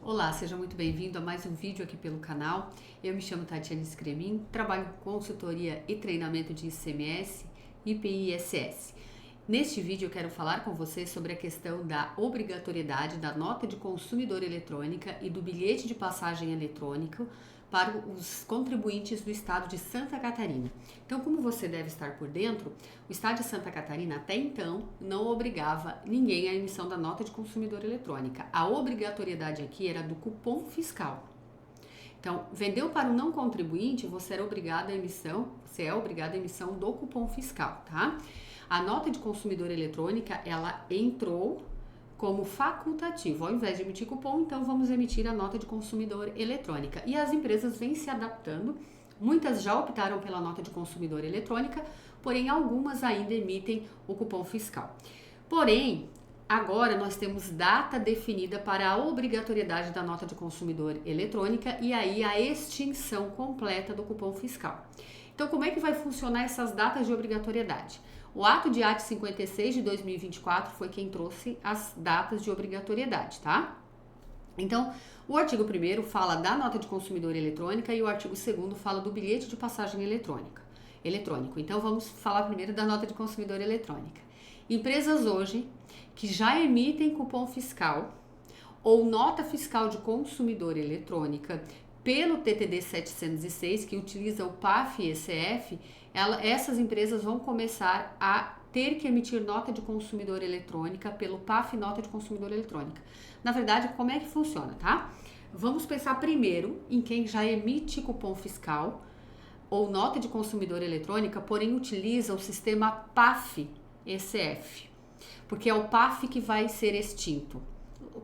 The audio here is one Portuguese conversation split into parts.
Olá, seja muito bem-vindo a mais um vídeo aqui pelo canal. Eu me chamo Tatiane Scremin, trabalho com consultoria e treinamento de ICMS, IPI e ISS. Neste vídeo eu quero falar com você sobre a questão da obrigatoriedade da nota de consumidor eletrônica e do bilhete de passagem eletrônico para os contribuintes do estado de Santa Catarina. Então, como você deve estar por dentro, o estado de Santa Catarina até então não obrigava ninguém à emissão da nota de consumidor eletrônica. A obrigatoriedade aqui era do cupom fiscal. Então, vendeu para o não contribuinte, você é obrigado à emissão do cupom fiscal, tá? A nota de consumidor eletrônica, ela entrou como facultativo. Ao invés de emitir cupom, então vamos emitir a nota de consumidor eletrônica. E as empresas vêm se adaptando. Muitas já optaram pela nota de consumidor eletrônica, porém algumas ainda emitem o cupom fiscal. Porém, agora nós temos data definida para a obrigatoriedade da nota de consumidor eletrônica e aí a extinção completa do cupom fiscal. Então, como é que vai funcionar essas datas de obrigatoriedade? O ato de AT 56 de 2024 foi quem trouxe as datas de obrigatoriedade, tá? Então, o artigo 1º fala da nota de consumidor eletrônica e o artigo 2º fala do bilhete de passagem eletrônico. Então, vamos falar primeiro da nota de consumidor eletrônica. Empresas hoje que já emitem cupom fiscal ou nota fiscal de consumidor eletrônica pelo TTD 706, que utiliza o PAF e ECF, essas empresas vão começar a ter que emitir nota de consumidor eletrônica pelo PAF nota de consumidor eletrônica. Na verdade, como é que funciona, tá? Vamos pensar primeiro em quem já emite cupom fiscal ou nota de consumidor eletrônica, porém utiliza o sistema PAF ECF, porque é o PAF que vai ser extinto.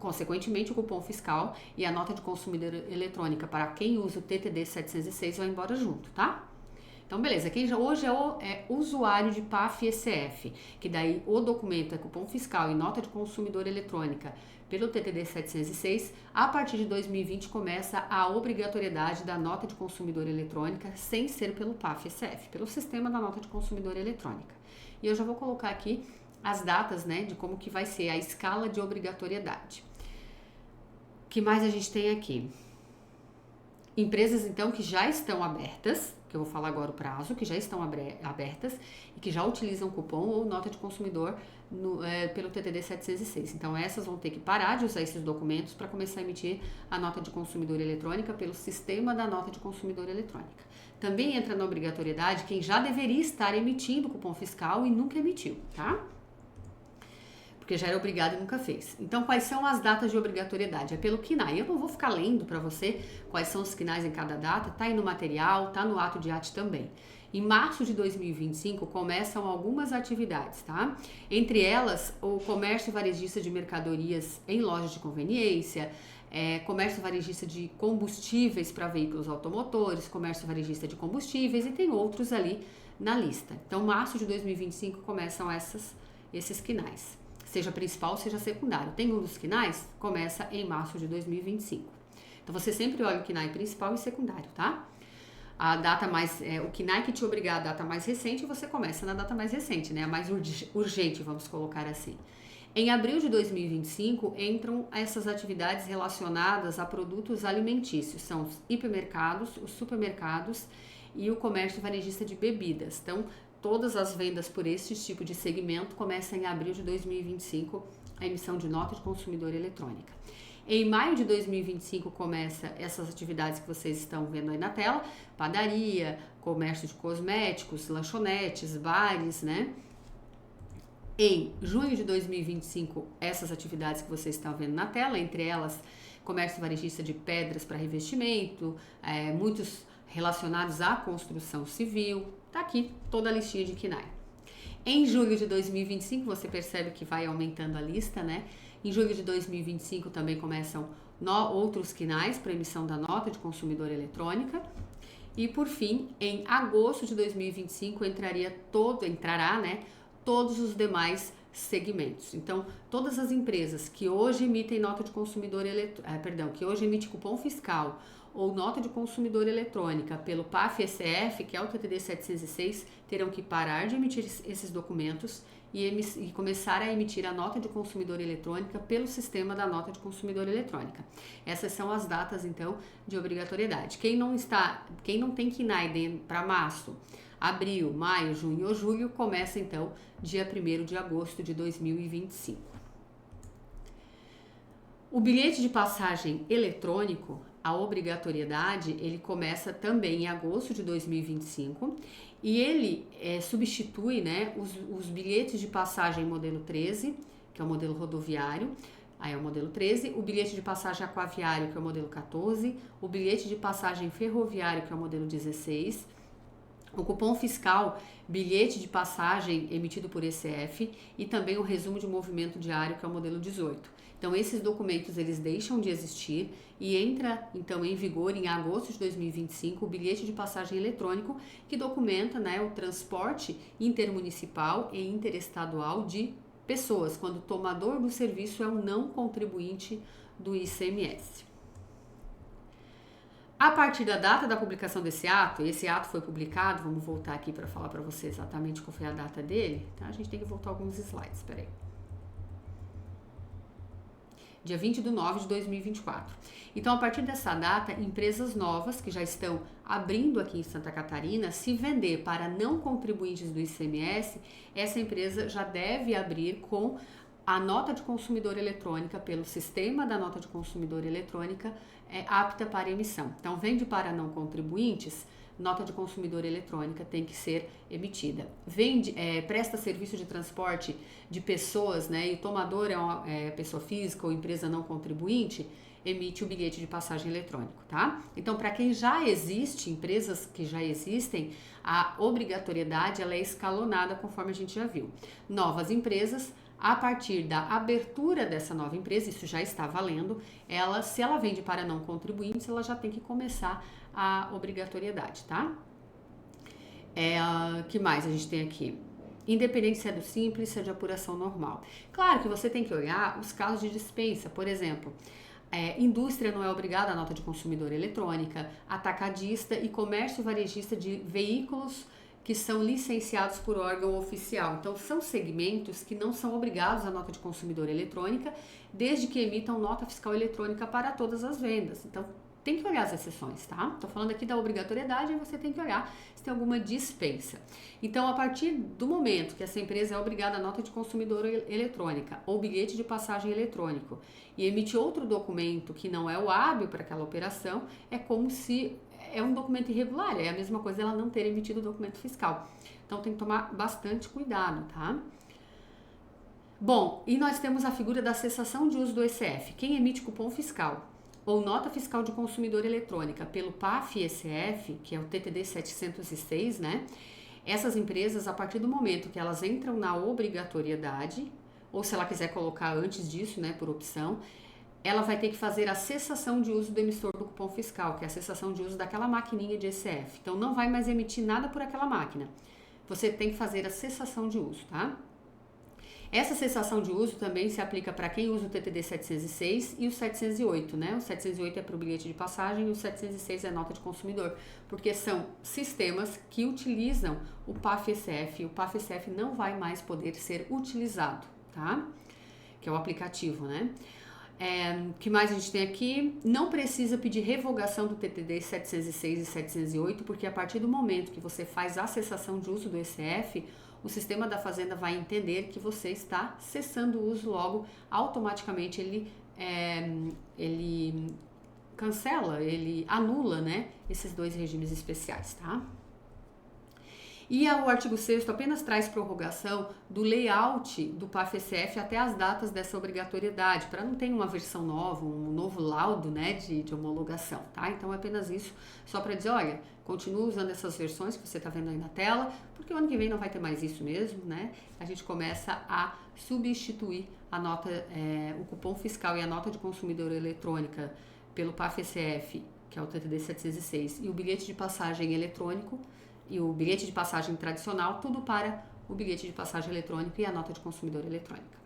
Consequentemente, o cupom fiscal e a nota de consumidor eletrônica para quem usa o TTD 706 vai embora junto, tá? Então, beleza, quem já hoje é usuário de PAF e ECF, que daí o documento é cupom fiscal e nota de consumidor eletrônica pelo TTD 706, a partir de 2020 começa a obrigatoriedade da nota de consumidor eletrônica sem ser pelo PAF e ECF, pelo sistema da nota de consumidor eletrônica. E eu já vou colocar aqui as datas, né, de como que vai ser a escala de obrigatoriedade. O que mais a gente tem aqui? Empresas, então, que já estão abertas, que eu vou falar agora o prazo, que já estão abertas e que já utilizam cupom ou nota de consumidor pelo TTD 706. Então, essas vão ter que parar de usar esses documentos para começar a emitir a nota de consumidor eletrônica pelo sistema da nota de consumidor eletrônica. Também entra na obrigatoriedade quem já deveria estar emitindo cupom fiscal e nunca emitiu, tá? Porque já era obrigado e nunca fez. Então, quais são as datas de obrigatoriedade? É pelo KINAI. Eu não vou ficar lendo para você quais são os KINAIs em cada data, tá aí no material, tá no ato de AT também. Em março de 2025 começam algumas atividades, tá? Entre elas, o comércio varejista de mercadorias em lojas de conveniência, comércio varejista de combustíveis para veículos automotores, comércio varejista de combustíveis e tem outros ali na lista. Então, março de 2025 começam esses KINAIs. Seja principal, seja secundário. Tem um dos KINAIs? Começa em março de 2025. Então, você sempre olha o KINAI principal e secundário, tá? A data mais, o KINAI que te obrigar a data mais recente, você começa na data mais recente, né? A mais urgente, vamos colocar assim. Em abril de 2025, entram essas atividades relacionadas a produtos alimentícios. São os hipermercados, os supermercados e o comércio varejista de bebidas. Então, todas as vendas por esse tipo de segmento começam em abril de 2025 a emissão de nota de consumidor eletrônica. Em maio de 2025 começa essas atividades que vocês estão vendo aí na tela, padaria, comércio de cosméticos, lanchonetes, bares, né? Em junho de 2025, essas atividades que vocês estão vendo na tela, entre elas comércio varejista de pedras para revestimento, muitos relacionados à construção civil. Tá aqui toda a listinha de KINAI. Em julho de 2025, você percebe que vai aumentando a lista, né? Em julho de 2025 também começam outros KINAIs para emissão da nota de consumidor eletrônica. E por fim, em agosto de 2025 entrará, né, todos os demais segmentos. Então, todas as empresas que hoje emitem nota de consumidor que hoje emite cupom fiscal ou nota de consumidor eletrônica pelo PAF-SF, que é o TTD 706, terão que parar de emitir esses documentos e começar a emitir a nota de consumidor eletrônica pelo sistema da nota de consumidor eletrônica. Essas são as datas, então, de obrigatoriedade. Quem não tem KNAI para março, abril, maio, junho ou julho, começa, então, dia 1º de agosto de 2025. O bilhete de passagem eletrônico, a obrigatoriedade, ele começa também em agosto de 2025 e ele substitui, né, os bilhetes de passagem modelo 13, que é o modelo rodoviário, aí é o modelo 13, o bilhete de passagem aquaviário, que é o modelo 14, o bilhete de passagem ferroviário, que é o modelo 16, o cupom fiscal, bilhete de passagem emitido por ECF e também o resumo de movimento diário, que é o modelo 18. Então, esses documentos, eles deixam de existir e entra, então, em vigor em agosto de 2025 o bilhete de passagem eletrônico que documenta, né, o transporte intermunicipal e interestadual de pessoas, quando o tomador do serviço é um não contribuinte do ICMS. A partir da data da publicação desse ato, esse ato foi publicado, vamos voltar aqui para falar para você exatamente qual foi a data dele, tá? A gente tem que voltar alguns slides, peraí. Dia 20 de nove de 2024. Então, a partir dessa data, empresas novas que já estão abrindo aqui em Santa Catarina, se vender para não contribuintes do ICMS, essa empresa já deve abrir com a nota de consumidor eletrônica pelo sistema da nota de consumidor eletrônica apta para emissão. Então, vende para não contribuintes, nota de consumidor eletrônica tem que ser emitida. Presta serviço de transporte de pessoas, né, e o tomador é uma pessoa física ou empresa não contribuinte, emite o bilhete de passagem eletrônico, tá? Então, para quem já existe, empresas que já existem, a obrigatoriedade ela é escalonada conforme a gente já viu. Novas empresas, a partir da abertura dessa nova empresa, isso já está valendo, se ela vende para não contribuintes, ela já tem que começar a obrigatoriedade, tá? Que mais a gente tem aqui? Independente se é do simples, se é de apuração normal. Claro que você tem que olhar os casos de dispensa, por exemplo, indústria não é obrigada a nota de consumidor eletrônica, atacadista e comércio varejista de veículos que são licenciados por órgão oficial. Então, são segmentos que não são obrigados à nota de consumidor eletrônica, desde que emitam nota fiscal eletrônica para todas as vendas. Então, tem que olhar as exceções, tá? Tô falando aqui da obrigatoriedade, e você tem que olhar se tem alguma dispensa. Então, a partir do momento que essa empresa é obrigada à nota de consumidor eletrônica ou bilhete de passagem eletrônico e emite outro documento que não é o hábil para aquela operação, é como se é um documento irregular, é a mesma coisa ela não ter emitido o documento fiscal. Então, tem que tomar bastante cuidado, tá? Bom, e nós temos a figura da cessação de uso do ECF. Quem emite cupom fiscal ou nota fiscal de consumidor eletrônica pelo PAF-SF, que é o TTD 706, né? Essas empresas, a partir do momento que elas entram na obrigatoriedade, ou se ela quiser colocar antes disso, né, por opção, ela vai ter que fazer a cessação de uso do emissor do cupom fiscal, que é a cessação de uso daquela maquininha de ECF. Então, não vai mais emitir nada por aquela máquina. Você tem que fazer a cessação de uso, tá? Essa cessação de uso também se aplica para quem usa o TTD 706 e o 708, né? O 708 é para o bilhete de passagem e o 706 é nota de consumidor, porque são sistemas que utilizam o PAF-SF e o PAF-SF não vai mais poder ser utilizado, tá? Que é o aplicativo, né? Que mais a gente tem aqui? Não precisa pedir revogação do TTD 706 e 708, porque a partir do momento que você faz a cessação de uso do ECF, o sistema da Fazenda vai entender que você está cessando o uso, logo, automaticamente ele cancela, ele anula, né, esses dois regimes especiais, tá? E o artigo 6º apenas traz prorrogação do layout do PAF-SF até as datas dessa obrigatoriedade, para não ter uma versão nova, um novo laudo, né, de homologação, tá? Então, é apenas isso, só para dizer, olha, continua usando essas versões que você está vendo aí na tela, porque o ano que vem não vai ter mais isso mesmo, né? A gente começa a substituir a nota, o cupom fiscal e a nota de consumidor eletrônica pelo PAF-SF, que é o TTD 706, e o bilhete de passagem eletrônico, e o bilhete de passagem tradicional, tudo para o bilhete de passagem eletrônica e a nota de consumidor eletrônica.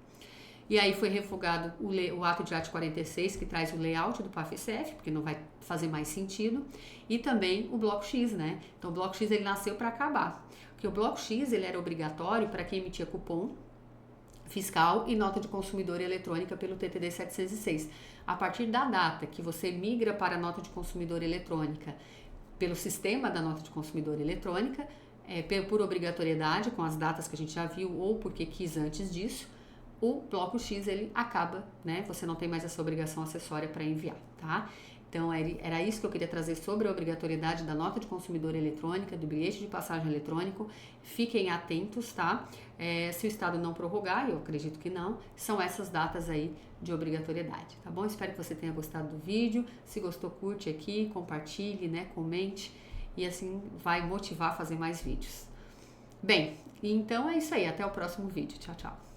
E aí foi revogado o ato de art 46, que traz o layout do PAF-CF, porque não vai fazer mais sentido, e também o Bloco X, né? Então o Bloco X ele nasceu para acabar, porque o Bloco X ele era obrigatório para quem emitia cupom fiscal e nota de consumidor eletrônica pelo TTD 706. A partir da data que você migra para a nota de consumidor eletrônica pelo sistema da nota de consumidor eletrônica, por obrigatoriedade, com as datas que a gente já viu, ou porque quis antes disso, o Bloco X ele acaba, né? Você não tem mais essa obrigação acessória para enviar, tá? Então era isso que eu queria trazer sobre a obrigatoriedade da nota de consumidor eletrônica, do bilhete de passagem eletrônico. Fiquem atentos, tá? Se o Estado não prorrogar, eu acredito que não, são essas datas aí de obrigatoriedade, tá bom? Espero que você tenha gostado do vídeo. Se gostou, curte aqui, compartilhe, né? Comente e assim vai motivar a fazer mais vídeos. Bem, então é isso aí. Até o próximo vídeo. Tchau, tchau.